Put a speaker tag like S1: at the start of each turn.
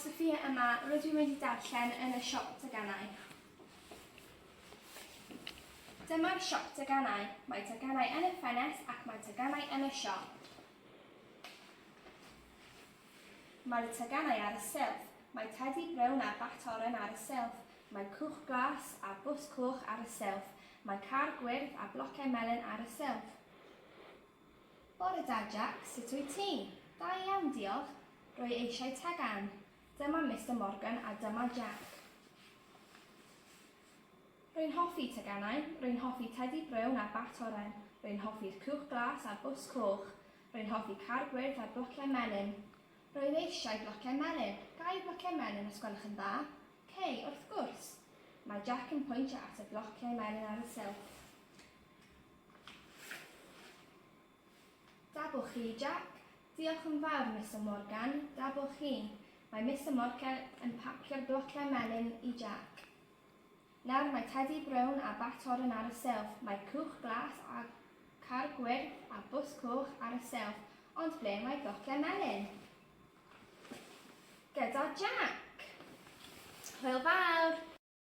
S1: Sophia yma, rydw i'n mynd i darllen yn y siop tegannau. Dyma'r siop tegannau. Mae tegannau yn y ffenest ac mae tegannau yn y siop. Mae'r tegannau ar y silff. Mae tedi brown a batoren ar y silff. Mae cwch glas a bws coch ar y silff. Mae car gwyrdd a blociau melyn ar y silff. Bore da, Jack, sut wyt ti? Da iawn, diolch. Rwy eisiau tegan. Dyma Mr Morgan a dyma Jack. Rwy'n hoffi tegannau. Rwy'n hoffi tedi brown a batoren. Rwy'n hoffi'r cwch glas a bws coch. Rwy'n hoffi car gwyrdd a blociau melyn. Rwy'n eisiau blociau melyn. Gai blociau melyn os gwelwch yn dda? Cei, wrth gwrs. Mae Jack yn pwyntio at y blociau melyn ar y silff. Dabwch chi, Jack. Diolch yn fawr, Mr Morgan. Dabwch chi. Mae Mr Morgan yn pacio'r blociau melyn i Jack. Nawr mae tedi brown a batoren ar y silff. Mae cwch glas a car gwyrdd a bws coch ar y silff. Ond ble mae blociau melyn?